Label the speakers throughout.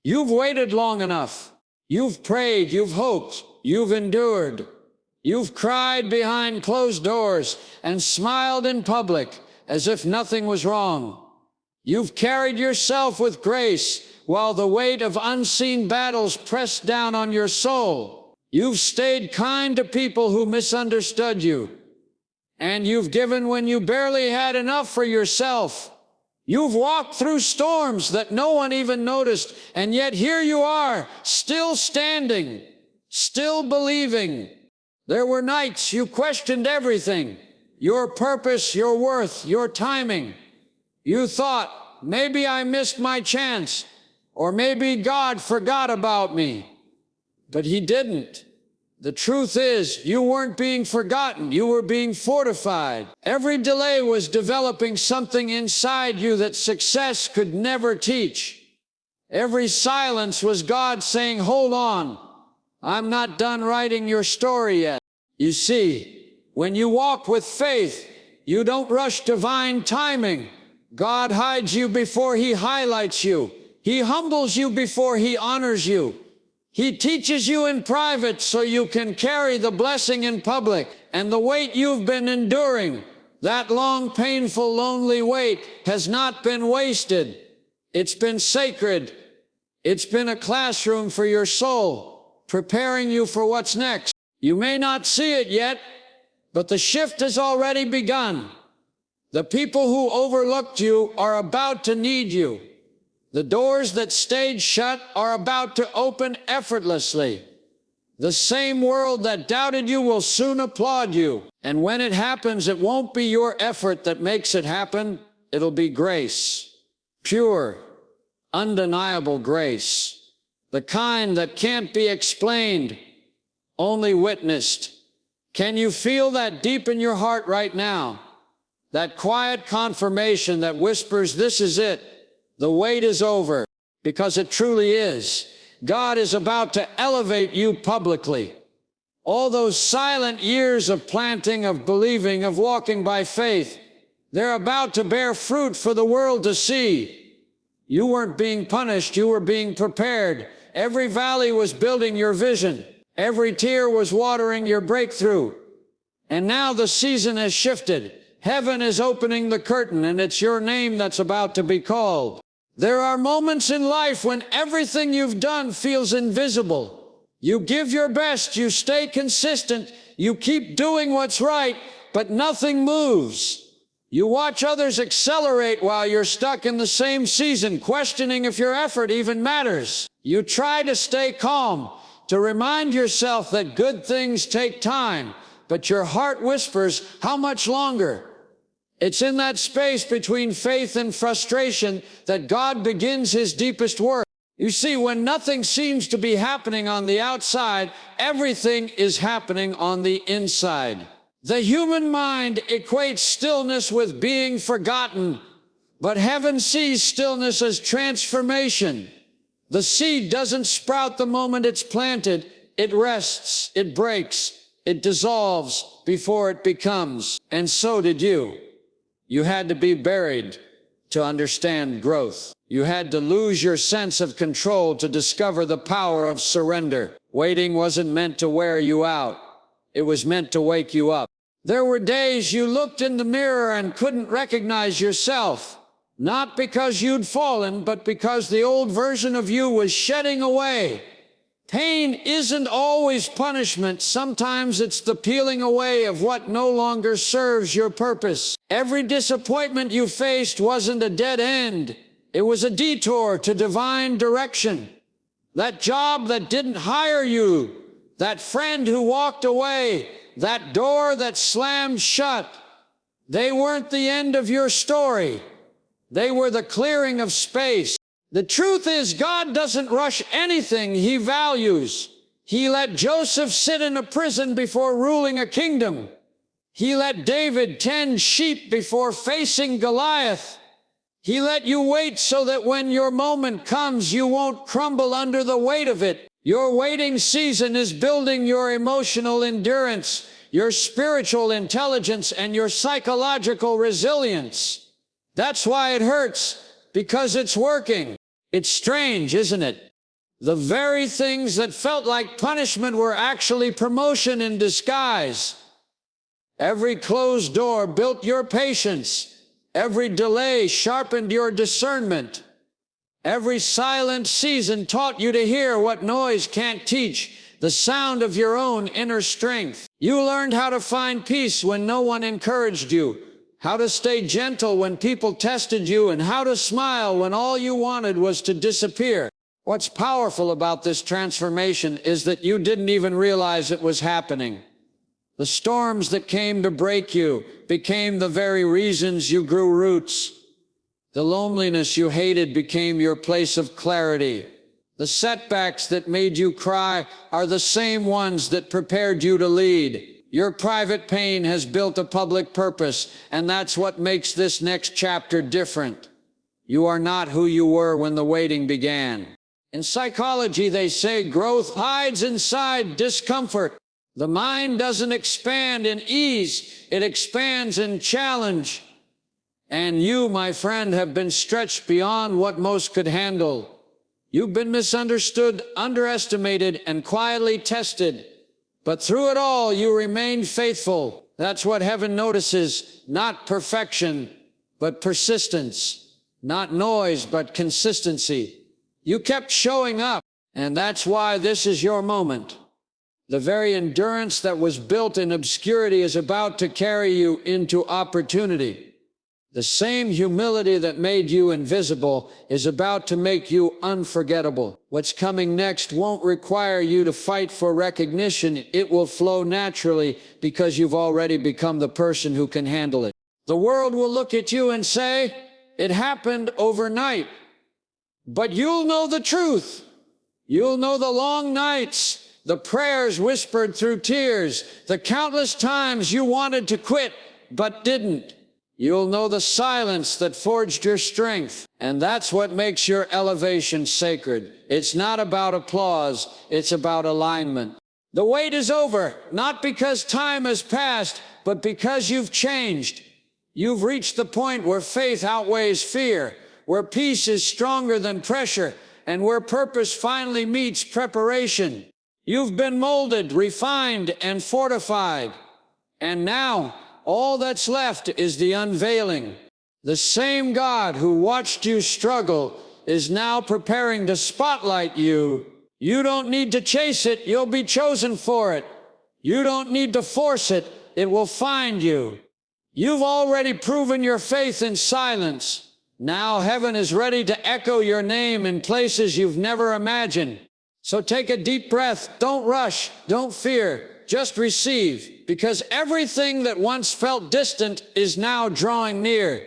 Speaker 1: You've waited long enough. You've prayed, you've hoped, you've endured. You've cried behind closed doors and smiled in public as if nothing was wrong. You've carried yourself with grace while the weight of unseen battles pressed down on your soul. You've stayed kind to people who misunderstood you. And you've given when you barely had enough for yourself. You've walked through storms that no one even noticed, and yet here you are, still standing, still believing. There were nights you questioned everything, your purpose, your worth, your timing. You thought, maybe I missed my chance, or maybe God forgot about me. But He didn't. The truth is, you weren't being forgotten, you were being fortified. Every delay was developing something inside you that success could never teach. Every silence was God saying, hold on, I'm not done writing your story yet. You see, when you walk with faith, you don't rush divine timing. God hides you before He highlights you. He humbles you before He honors you. He teaches you in private so you can carry the blessing in public. And the weight you've been enduring, that long, painful, lonely wait, has not been wasted. It's been sacred. It's been a classroom for your soul, preparing you for what's next. You may not see it yet, but the shift has already begun. The people who overlooked you are about to need you. The doors that stayed shut are about to open effortlessly. The same world that doubted you will soon applaud you. And when it happens, it won't be your effort that makes it happen. It'll be grace. Pure, undeniable grace. The kind that can't be explained, only witnessed. Can you feel that deep in your heart right now? That quiet confirmation that whispers, this is it. The wait is over, because it truly is. God is about to elevate you publicly. All those silent years of planting, of believing, of walking by faith, they're about to bear fruit for the world to see. You weren't being punished, you were being prepared. Every valley was building your vision. Every tear was watering your breakthrough. And now the season has shifted. Heaven is opening the curtain, and it's your name that's about to be called. There are moments in life when everything you've done feels invisible. You give your best, you stay consistent, you keep doing what's right, but nothing moves. You watch others accelerate while you're stuck in the same season, questioning if your effort even matters. You try to stay calm, to remind yourself that good things take time, but your heart whispers, how much longer? It's in that space between faith and frustration that God begins His deepest work. You see, when nothing seems to be happening on the outside, everything is happening on the inside. The human mind equates stillness with being forgotten, but heaven sees stillness as transformation. The seed doesn't sprout the moment it's planted. It rests, it breaks, it dissolves before it becomes. And so did you. You had to be buried to understand growth. You had to lose your sense of control to discover the power of surrender. Waiting wasn't meant to wear you out. It was meant to wake you up. There were days you looked in the mirror and couldn't recognize yourself. Not because you'd fallen, but because the old version of you was shedding away. Pain isn't always punishment. Sometimes it's the peeling away of what no longer serves your purpose. Every disappointment you faced wasn't a dead end. It was a detour to divine direction. That job that didn't hire you, that friend who walked away, that door that slammed shut, they weren't the end of your story. They were the clearing of space. The truth is, God doesn't rush anything He values. He let Joseph sit in a prison before ruling a kingdom. He let David tend sheep before facing Goliath. He let you wait so that when your moment comes, you won't crumble under the weight of it. Your waiting season is building your emotional endurance, your spiritual intelligence, and your psychological resilience. That's why it hurts, because it's working. It's strange, isn't it? The very things that felt like punishment were actually promotion in disguise. Every closed door built your patience. Every delay sharpened your discernment. Every silent season taught you to hear what noise can't teach, the sound of your own inner strength. You learned how to find peace when no one encouraged you, how to stay gentle when people tested you, and how to smile when all you wanted was to disappear. What's powerful about this transformation is that you didn't even realize it was happening. The storms that came to break you became the very reasons you grew roots. The loneliness you hated became your place of clarity. The setbacks that made you cry are the same ones that prepared you to lead. Your private pain has built a public purpose, and that's what makes this next chapter different. You are not who you were when the waiting began. In psychology, they say growth hides inside discomfort. The mind doesn't expand in ease, it expands in challenge. And you, my friend, have been stretched beyond what most could handle. You've been misunderstood, underestimated, and quietly tested. But through it all, you remained faithful. That's what heaven notices, not perfection, but persistence. Not noise, but consistency. You kept showing up, and that's why this is your moment. The very endurance that was built in obscurity is about to carry you into opportunity. The same humility that made you invisible is about to make you unforgettable. What's coming next won't require you to fight for recognition. It will flow naturally because you've already become the person who can handle it. The world will look at you and say, "It happened overnight." But you'll know the truth. You'll know the long nights, the prayers whispered through tears, the countless times you wanted to quit but didn't. You'll know the silence that forged your strength. And that's what makes your elevation sacred. It's not about applause, it's about alignment. The wait is over, not because time has passed, but because you've changed. You've reached the point where faith outweighs fear, where peace is stronger than pressure, and where purpose finally meets preparation. You've been molded, refined, and fortified. And now, all that's left is the unveiling. The same God who watched you struggle is now preparing to spotlight you. You don't need to chase it, you'll be chosen for it. You don't need to force it, it will find you. You've already proven your faith in silence. Now heaven is ready to echo your name in places you've never imagined. So take a deep breath, don't rush, don't fear, just receive, because everything that once felt distant is now drawing near.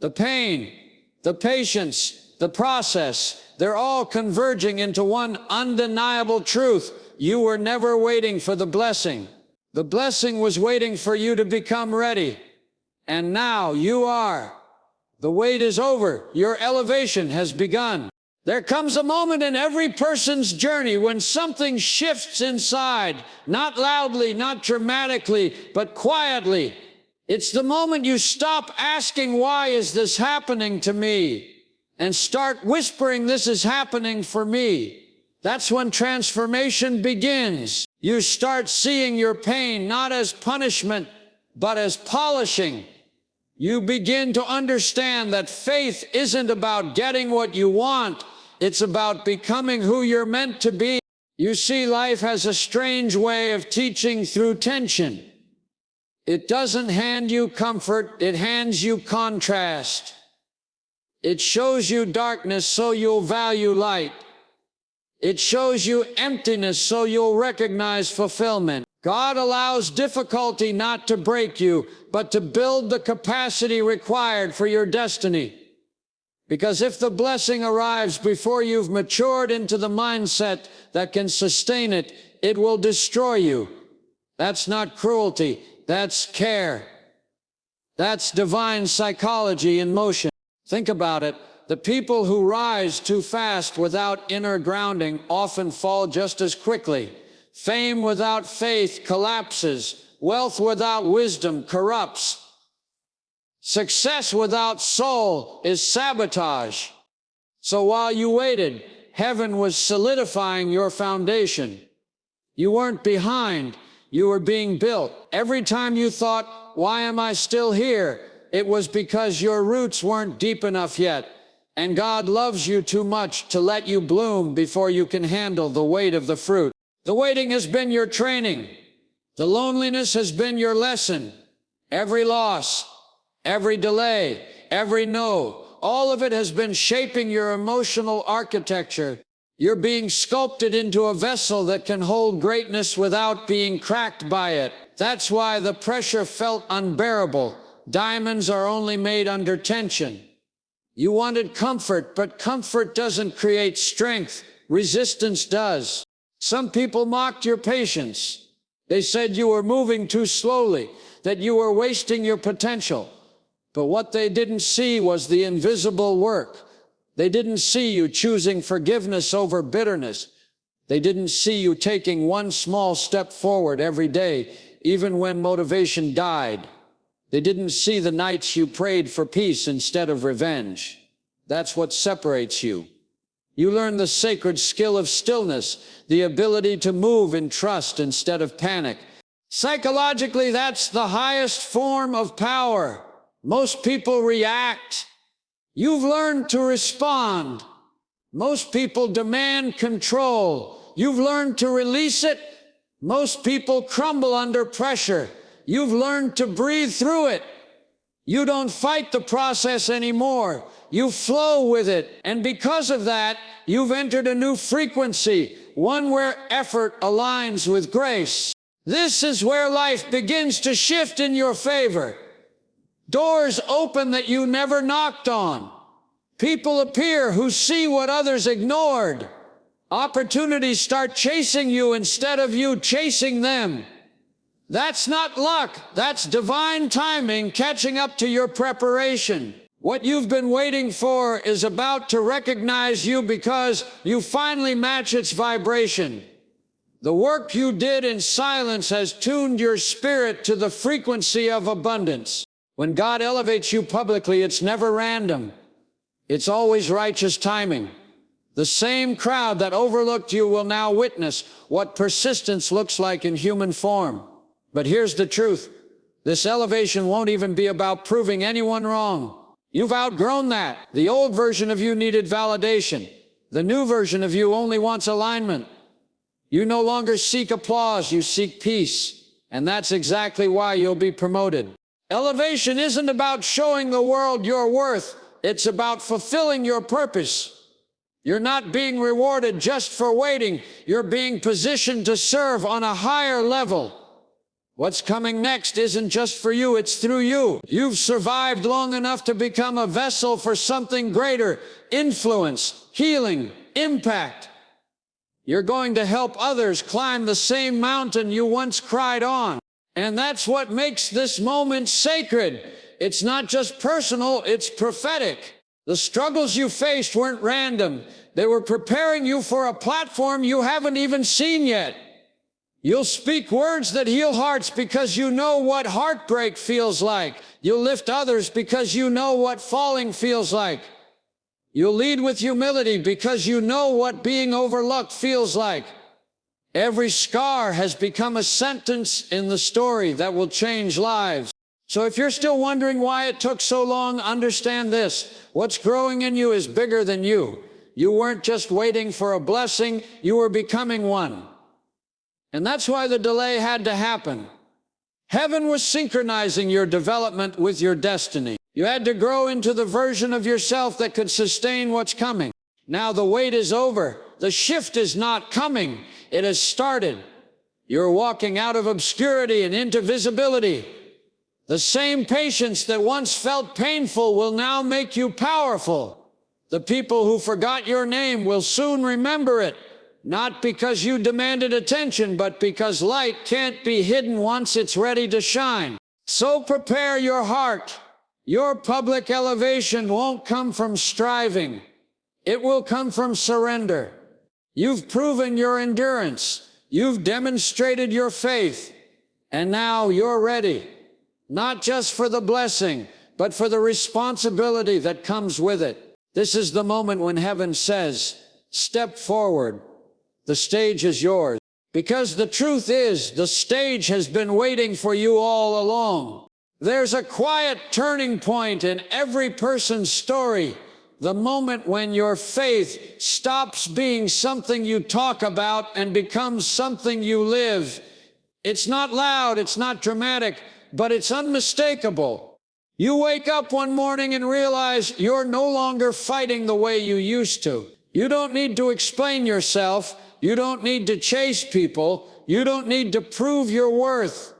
Speaker 1: The pain, the patience, the process, they're all converging into one undeniable truth. You were never waiting for the blessing. The blessing was waiting for you to become ready. And now you are. The wait is over. Your elevation has begun. There comes a moment in every person's journey when something shifts inside, not loudly, not dramatically, but quietly. It's the moment you stop asking, "Why is this happening to me?" and start whispering, "This is happening for me." That's when transformation begins. You start seeing your pain not as punishment, but as polishing. You begin to understand that faith isn't about getting what you want, it's about becoming who you're meant to be. You see, life has a strange way of teaching through tension. It doesn't hand you comfort, it hands you contrast. It shows you darkness so you'll value light. It shows you emptiness so you'll recognize fulfillment. God allows difficulty not to break you, but to build the capacity required for your destiny. Because if the blessing arrives before you've matured into the mindset that can sustain it, it will destroy you. That's not cruelty, that's care. That's divine psychology in motion. Think about it. The people who rise too fast without inner grounding often fall just as quickly. Fame without faith collapses. Wealth without wisdom corrupts. Success without soul is sabotage. So while you waited, heaven was solidifying your foundation. You weren't behind, you were being built. Every time you thought, "Why am I still here?" it was because your roots weren't deep enough yet, and God loves you too much to let you bloom before you can handle the weight of the fruit. The waiting has been your training. The loneliness has been your lesson. Every loss, every delay, every no, all of it has been shaping your emotional architecture. You're being sculpted into a vessel that can hold greatness without being cracked by it. That's why the pressure felt unbearable. Diamonds are only made under tension. You wanted comfort, but comfort doesn't create strength. Resistance does. Some people mocked your patience. They said you were moving too slowly, that you were wasting your potential. But what they didn't see was the invisible work. They didn't see you choosing forgiveness over bitterness. They didn't see you taking one small step forward every day, even when motivation died. They didn't see the nights you prayed for peace instead of revenge. That's what separates you. You learn the sacred skill of stillness, the ability to move in trust instead of panic. Psychologically, that's the highest form of power. Most people react. You've learned to respond. Most people demand control. You've learned to release it. Most people crumble under pressure. You've learned to breathe through it. You don't fight the process anymore. You flow with it. And because of that, you've entered a new frequency, one where effort aligns with grace. This is where life begins to shift in your favor. Doors open that you never knocked on. People appear who see what others ignored. Opportunities start chasing you instead of you chasing them. That's not luck. That's divine timing catching up to your preparation. What you've been waiting for is about to recognize you because you finally match its vibration. The work you did in silence has tuned your spirit to the frequency of abundance. When God elevates you publicly, it's never random. It's always righteous timing. The same crowd that overlooked you will now witness what persistence looks like in human form. But here's the truth. This elevation won't even be about proving anyone wrong. You've outgrown that. The old version of you needed validation. The new version of you only wants alignment. You no longer seek applause, you seek peace. And that's exactly why you'll be promoted. Elevation isn't about showing the world your worth. It's about fulfilling your purpose. You're not being rewarded just for waiting. You're being positioned to serve on a higher level. What's coming next isn't just for you, it's through you. You've survived long enough to become a vessel for something greater: influence, healing, impact. You're going to help others climb the same mountain you once cried on. And that's what makes this moment sacred. It's not just personal, it's prophetic. The struggles you faced weren't random. They were preparing you for a platform you haven't even seen yet. You'll speak words that heal hearts because you know what heartbreak feels like. You'll lift others because you know what falling feels like. You'll lead with humility because you know what being overlooked feels like. Every scar has become a sentence in the story that will change lives. So if you're still wondering why it took so long, understand this. What's growing in you is bigger than you. You weren't just waiting for a blessing, you were becoming one. And that's why the delay had to happen. Heaven was synchronizing your development with your destiny. You had to grow into the version of yourself that could sustain what's coming. Now the wait is over. The shift is not coming. It has started. You're walking out of obscurity and into visibility. The same patience that once felt painful will now make you powerful. The people who forgot your name will soon remember it. Not because you demanded attention, but because light can't be hidden once it's ready to shine. So prepare your heart. Your public elevation won't come from striving. It will come from surrender. You've proven your endurance. You've demonstrated your faith. And now you're ready. Not just for the blessing, but for the responsibility that comes with it. This is the moment when heaven says, Step forward. The stage is yours. Because the truth is, the stage has been waiting for you all along. There's a quiet turning point in every person's story, the moment when your faith stops being something you talk about and becomes something you live. It's not loud, it's not dramatic, but it's unmistakable. You wake up one morning and realize you're no longer fighting the way you used to. You don't need to explain yourself. You don't need to chase people. You don't need to prove your worth.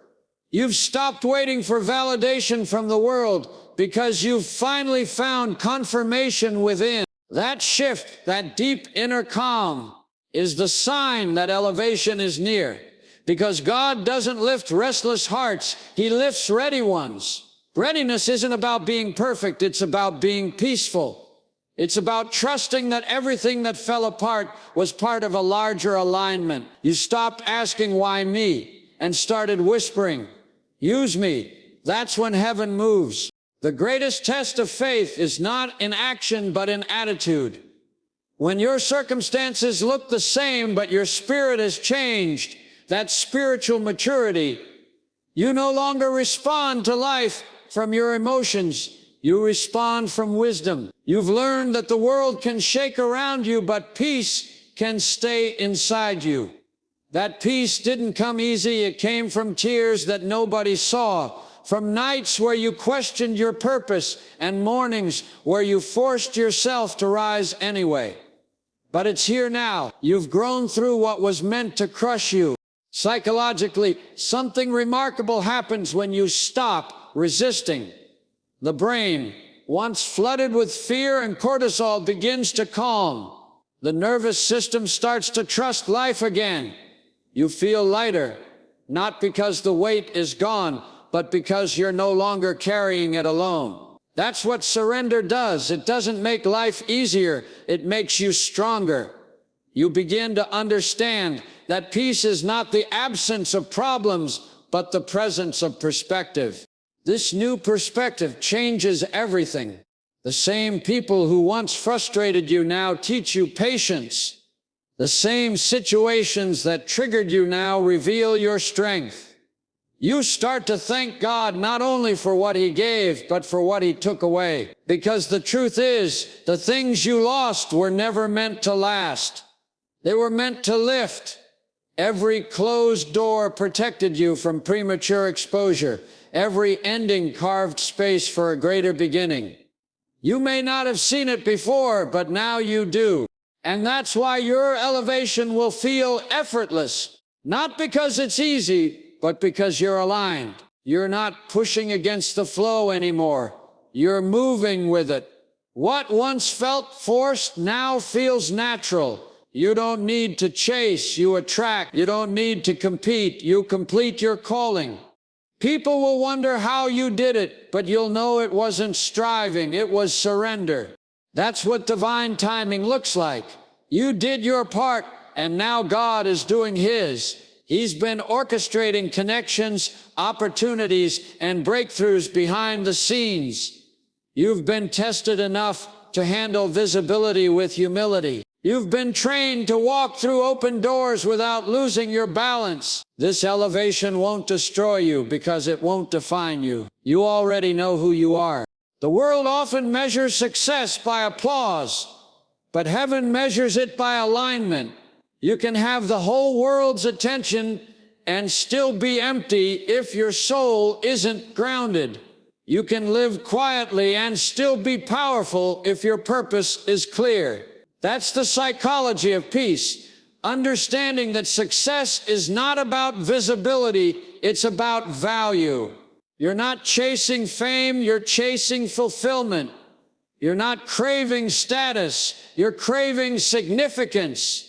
Speaker 1: You've stopped waiting for validation from the world because you've finally found confirmation within. That shift, that deep inner calm, is the sign that elevation is near. Because God doesn't lift restless hearts, He lifts ready ones. Readiness isn't about being perfect, it's about being peaceful. It's about trusting that everything that fell apart was part of a larger alignment. You stopped asking, why me? And started whispering, use me. That's when heaven moves. The greatest test of faith is not in action, but in attitude. When your circumstances look the same, but your spirit has changed, that's spiritual maturity. You no longer respond to life from your emotions. You respond from wisdom. You've learned that the world can shake around you, but peace can stay inside you. That peace didn't come easy. It came from tears that nobody saw, from nights where you questioned your purpose and mornings where you forced yourself to rise anyway. But it's here now. You've grown through what was meant to crush you. Psychologically, something remarkable happens when you stop resisting. The brain, once flooded with fear and cortisol, begins to calm. The nervous system starts to trust life again. You feel lighter, not because the weight is gone, but because you're no longer carrying it alone. That's what surrender does. It doesn't make life easier, it makes you stronger. You begin to understand that peace is not the absence of problems, but the presence of perspective. This new perspective changes everything. The same people who once frustrated you now teach you patience. The same situations that triggered you now reveal your strength. You start to thank God not only for what He gave, but for what He took away. Because the truth is, the things you lost were never meant to last. They were meant to lift. Every closed door protected you from premature exposure. Every ending carved space for a greater beginning. You may not have seen it before, but now you do. And that's why your elevation will feel effortless. Not because it's easy, but because you're aligned. You're not pushing against the flow anymore. You're moving with it. What once felt forced now feels natural. You don't need to chase, you attract. You don't need to compete, you complete your calling. People will wonder how you did it, but you'll know it wasn't striving, it was surrender. That's what divine timing looks like. You did your part, and now God is doing His. He's been orchestrating connections, opportunities, and breakthroughs behind the scenes. You've been tested enough to handle visibility with humility. You've been trained to walk through open doors without losing your balance. This elevation won't destroy you because it won't define you. You already know who you are. The world often measures success by applause, but heaven measures it by alignment. You can have the whole world's attention and still be empty if your soul isn't grounded. You can live quietly and still be powerful if your purpose is clear. That's the psychology of peace, understanding that success is not about visibility, it's about value. You're not chasing fame, you're chasing fulfillment. You're not craving status, you're craving significance.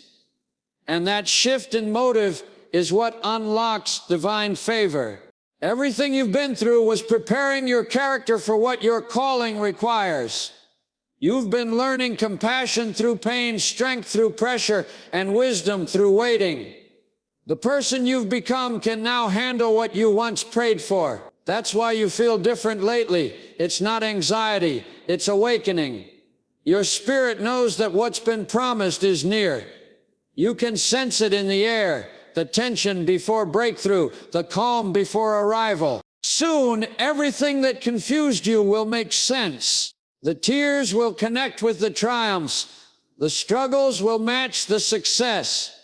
Speaker 1: And that shift in motive is what unlocks divine favor. Everything you've been through was preparing your character for what your calling requires. You've been learning compassion through pain, strength through pressure, and wisdom through waiting. The person you've become can now handle what you once prayed for. That's why you feel different lately. It's not anxiety, it's awakening. Your spirit knows that what's been promised is near. You can sense it in the air, the tension before breakthrough, the calm before arrival. Soon, everything that confused you will make sense. The tears will connect with the triumphs. The struggles will match the success.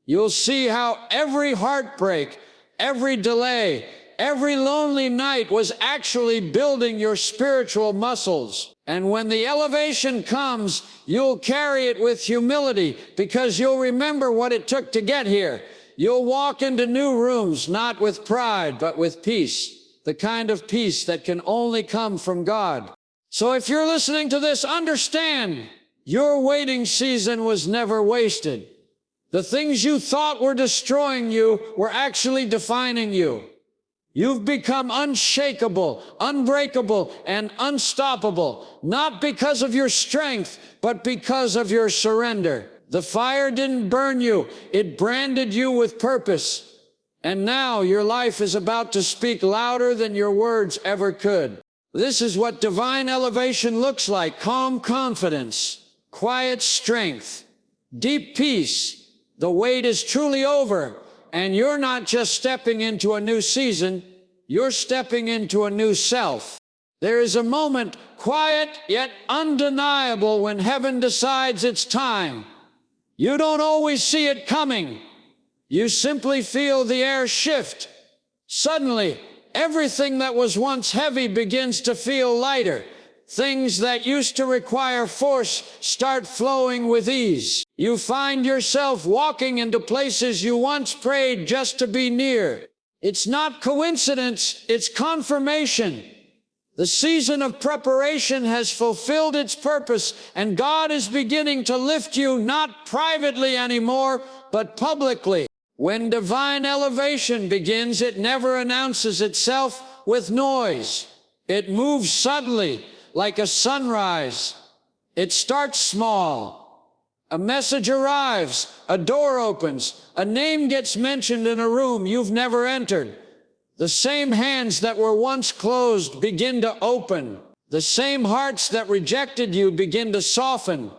Speaker 1: You'll see how every heartbreak, every delay, every lonely night was actually building your spiritual muscles. And when the elevation comes, you'll carry it with humility because you'll remember what it took to get here. You'll walk into new rooms, not with pride, but with peace, the kind of peace that can only come from God. So if you're listening to this, understand, your waiting season was never wasted. The things you thought were destroying you were actually defining you. You've become unshakable, unbreakable, and unstoppable, not because of your strength, but because of your surrender. The fire didn't burn you, it branded you with purpose. And now your life is about to speak louder than your words ever could. This is what divine elevation looks like: calm confidence, quiet strength, deep peace. The wait is truly over, and you're not just stepping into a new season, you're stepping into a new self. There is a moment, quiet yet undeniable, when heaven decides it's time. You don't always see it coming. You simply feel the air shift. Suddenly, everything that was once heavy begins to feel lighter. Things that used to require force start flowing with ease. You find yourself walking into places you once prayed just to be near. It's not coincidence, it's confirmation. The season of preparation has fulfilled its purpose, and God is beginning to lift you, not privately anymore, but publicly. When divine elevation begins, it never announces itself with noise. It moves subtly, like a sunrise. It starts small. A message arrives, a door opens, a name gets mentioned in a room you've never entered. The same hands that were once closed begin to open. The same hearts that rejected you begin to soften.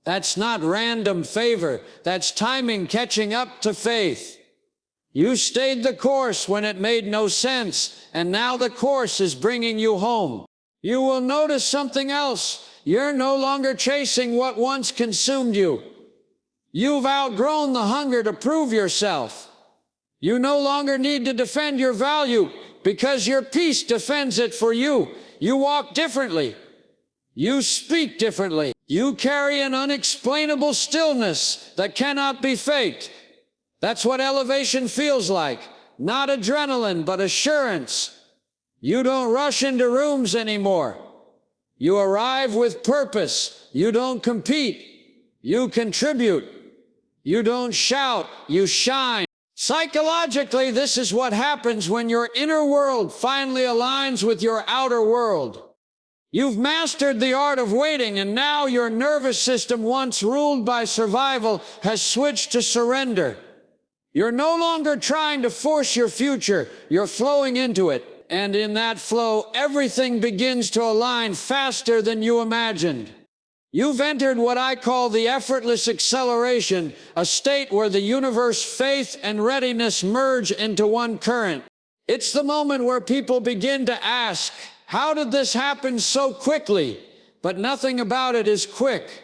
Speaker 1: That's not random favor, that's timing catching up to faith. You stayed the course when it made no sense, and now the course is bringing you home. You will notice something else. You're no longer chasing what once consumed you. You've outgrown the hunger to prove yourself. You no longer need to defend your value because your peace defends it for you. You walk differently. You speak differently. You carry an unexplainable stillness that cannot be faked. That's what elevation feels like. Not adrenaline, but assurance. You don't rush into rooms anymore. You arrive with purpose. You don't compete. You contribute. You don't shout. You shine. Psychologically, this is what happens when your inner world finally aligns with your outer world. You've mastered the art of waiting, and now your nervous system, once ruled by survival, has switched to surrender. You're no longer trying to force your future. You're flowing into it. And in that flow, everything begins to align faster than you imagined. You've entered what I call the effortless acceleration, a state where the universe, faith, and readiness merge into one current. It's the moment where people begin to ask, how did this happen so quickly? But nothing about it is quick.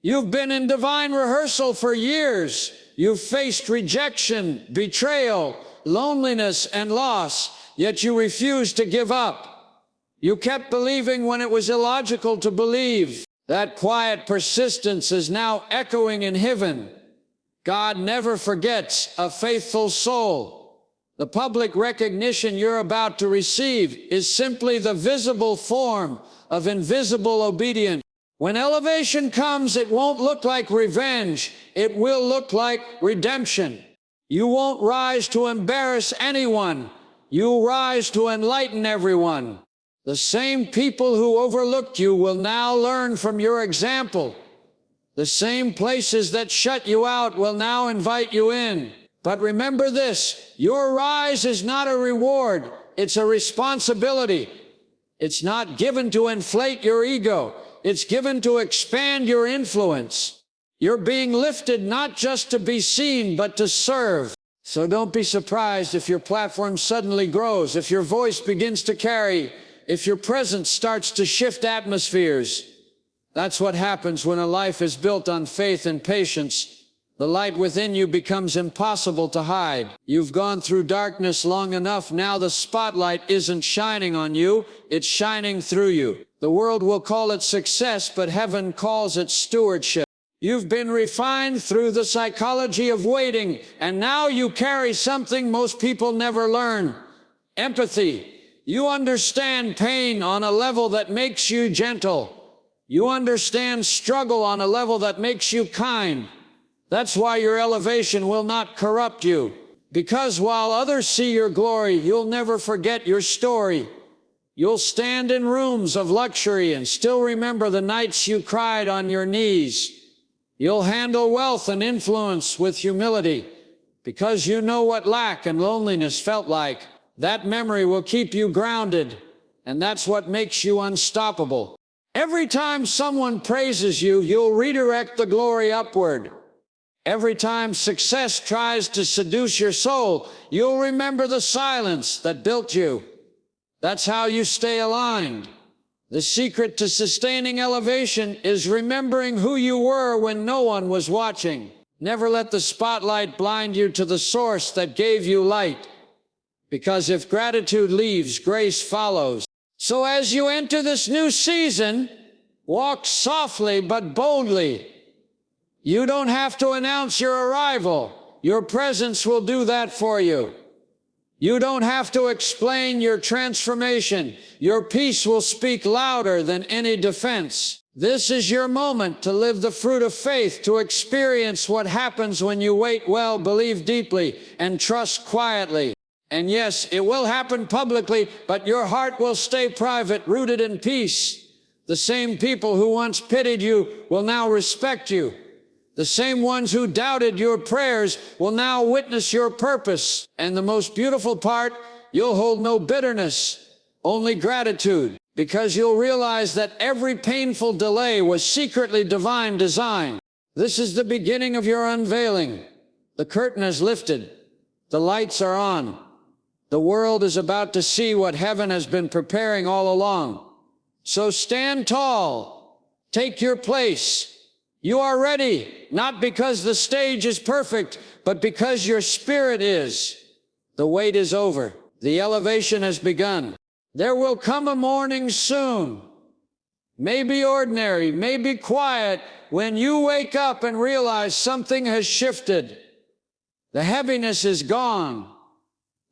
Speaker 1: You've been in divine rehearsal for years. You've faced rejection, betrayal, loneliness, and loss. Yet you refused to give up. You kept believing when it was illogical to believe. That quiet persistence is now echoing in heaven. God never forgets a faithful soul. The public recognition you're about to receive is simply the visible form of invisible obedience. When elevation comes, it won't look like revenge. It will look like redemption. You won't rise to embarrass anyone. You rise to enlighten everyone. The same people who overlooked you will now learn from your example. The same places that shut you out will now invite you in. But remember this, your rise is not a reward, it's a responsibility. It's not given to inflate your ego. It's given to expand your influence. You're being lifted not just to be seen, but to serve. So don't be surprised if your platform suddenly grows, if your voice begins to carry, if your presence starts to shift atmospheres. That's what happens when a life is built on faith and patience. The light within you becomes impossible to hide. You've gone through darkness long enough. Now the spotlight isn't shining on you, it's shining through you. The world will call it success, but heaven calls it stewardship. You've been refined through the psychology of waiting, and now you carry something most people never learn: empathy. You understand pain on a level that makes you gentle. You understand struggle on a level that makes you kind. That's why your elevation will not corrupt you. Because while others see your glory, you'll never forget your story. You'll stand in rooms of luxury and still remember the nights you cried on your knees. You'll handle wealth and influence with humility, because you know what lack and loneliness felt like. That memory will keep you grounded, and that's what makes you unstoppable. Every time someone praises you, you'll redirect the glory upward. Every time success tries to seduce your soul, you'll remember the silence that built you. That's how you stay aligned. The secret to sustaining elevation is remembering who you were when no one was watching. Never let the spotlight blind you to the source that gave you light. Because if gratitude leaves, grace follows. So as you enter this new season, walk softly but boldly. You don't have to announce your arrival. Your presence will do that for you. You don't have to explain your transformation. Your peace will speak louder than any defense. This is your moment to live the fruit of faith, to experience what happens when you wait well, believe deeply, and trust quietly. And yes, it will happen publicly, but your heart will stay private, rooted in peace. The same people who once pitied you will now respect you. The same ones who doubted your prayers will now witness your purpose. And the most beautiful part, you'll hold no bitterness, only gratitude, because you'll realize that every painful delay was secretly divine design. This is the beginning of your unveiling. The curtain is lifted. The lights are on. The world is about to see what heaven has been preparing all along. So stand tall. Take your place. You are ready, not because the stage is perfect, but because your spirit is. The wait is over. The elevation has begun. There will come a morning soon. Maybe ordinary, maybe quiet, when you wake up and realize something has shifted. The heaviness is gone.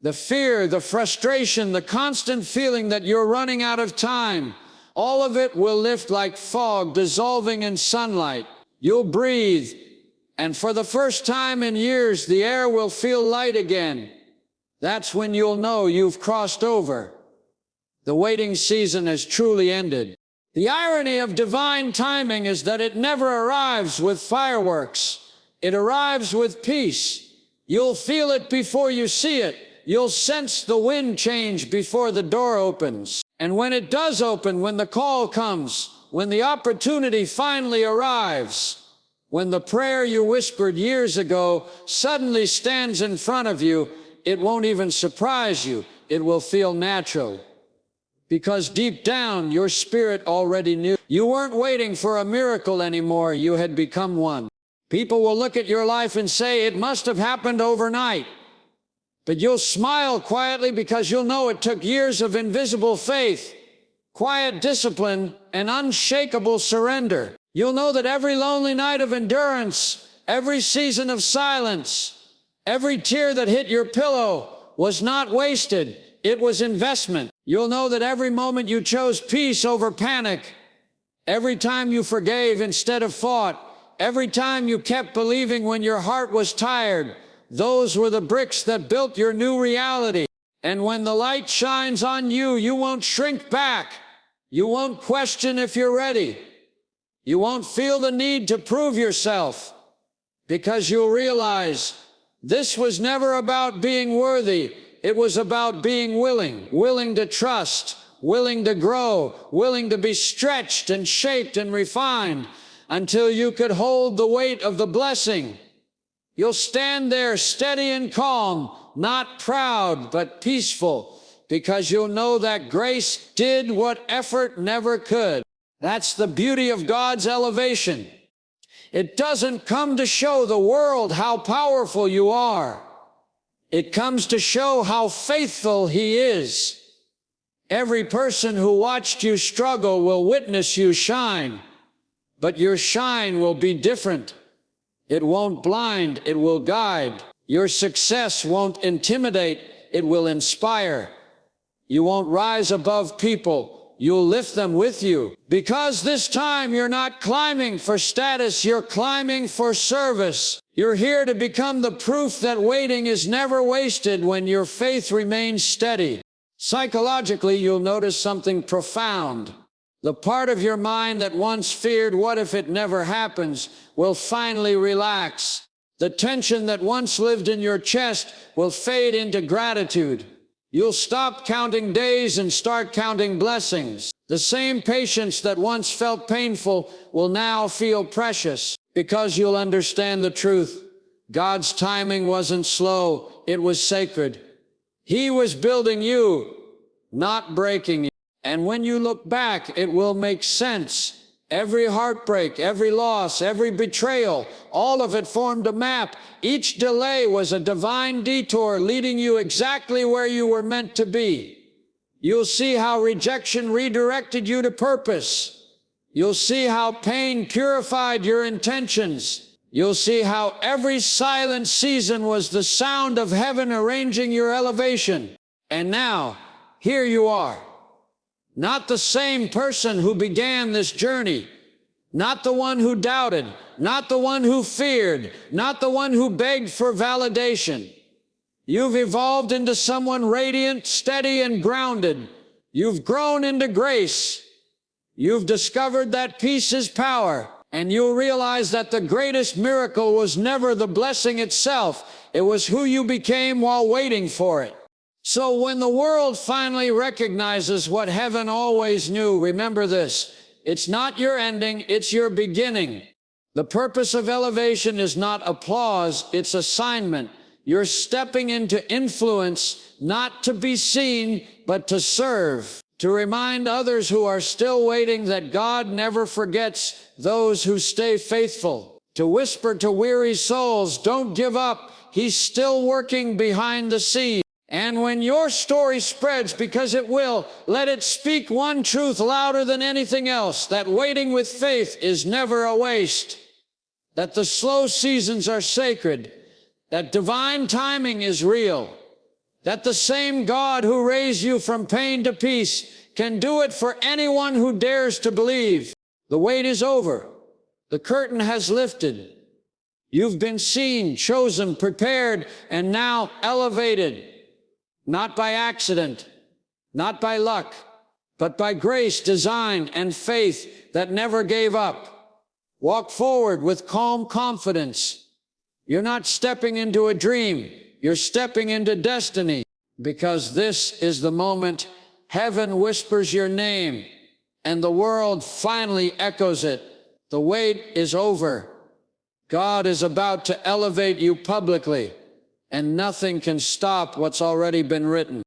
Speaker 1: The fear, the frustration, the constant feeling that you're running out of time, all of it will lift like fog dissolving in sunlight. You'll breathe, and for the first time in years, the air will feel light again. That's when you'll know you've crossed over. The waiting season has truly ended. The irony of divine timing is that it never arrives with fireworks. It arrives with peace. You'll feel it before you see it. You'll sense the wind change before the door opens. And when it does open, when the call comes, when the opportunity finally arrives, when the prayer you whispered years ago suddenly stands in front of you, it won't even surprise you. It will feel natural. Because deep down, your spirit already knew. You weren't waiting for a miracle anymore. You had become one. People will look at your life and say, it must have happened overnight. But you'll smile quietly because you'll know it took years of invisible faith, quiet discipline, and unshakable surrender. You'll know that every lonely night of endurance, every season of silence, every tear that hit your pillow was not wasted. It was investment. You'll know that every moment you chose peace over panic, every time you forgave instead of fought, every time you kept believing when your heart was tired, those were the bricks that built your new reality. And when the light shines on you, you won't shrink back. You won't question if you're ready. You won't feel the need to prove yourself, because you'll realize this was never about being worthy. It was about being willing to trust, willing to grow, willing to be stretched and shaped and refined until you could hold the weight of the blessing. You'll stand there steady and calm, not proud but peaceful, because you'll know that grace did what effort never could. That's the beauty of God's elevation. It doesn't come to show the world how powerful you are. It comes to show how faithful He is. Every person who watched you struggle will witness you shine, but your shine will be different. It won't blind, it will guide. Your success won't intimidate, it will inspire. You won't rise above people, you'll lift them with you. Because this time you're not climbing for status, you're climbing for service. You're here to become the proof that waiting is never wasted when your faith remains steady. Psychologically, you'll notice something profound. The part of your mind that once feared, what if it never happens, will finally relax. The tension that once lived in your chest will fade into gratitude. You'll stop counting days and start counting blessings. The same patience that once felt painful will now feel precious, because you'll understand the truth. God's timing wasn't slow, it was sacred. He was building you, not breaking you. And when you look back, it will make sense. Every heartbreak, every loss, every betrayal, all of it formed a map. Each delay was a divine detour leading you exactly where you were meant to be. You'll see how rejection redirected you to purpose. You'll see how pain purified your intentions. You'll see how every silent season was the sound of heaven arranging your elevation. And now, here you are. Not the same person who began this journey, not the one who doubted, not the one who feared, not the one who begged for validation. You've evolved into someone radiant, steady, and grounded. You've grown into grace. You've discovered that peace is power, and you'll realize that the greatest miracle was never the blessing itself. It was who you became while waiting for it. So when the world finally recognizes what heaven always knew, remember this: it's not your ending, it's your beginning. The purpose of elevation is not applause, it's assignment. You're stepping into influence, not to be seen, but to serve. To remind others who are still waiting that God never forgets those who stay faithful. To whisper to weary souls, don't give up, He's still working behind the scenes. And when your story spreads, because it will, let it speak one truth louder than anything else: that waiting with faith is never a waste, that the slow seasons are sacred, that divine timing is real, that the same God who raised you from pain to peace can do it for anyone who dares to believe. The wait is over. The curtain has lifted. You've been seen, chosen, prepared, and now elevated. Not by accident, not by luck, but by grace, design, and faith that never gave up. Walk forward with calm confidence. You're not stepping into a dream, you're stepping into destiny. Because this is the moment heaven whispers your name, and the world finally echoes it. The wait is over. God is about to elevate you publicly, and nothing can stop what's already been written.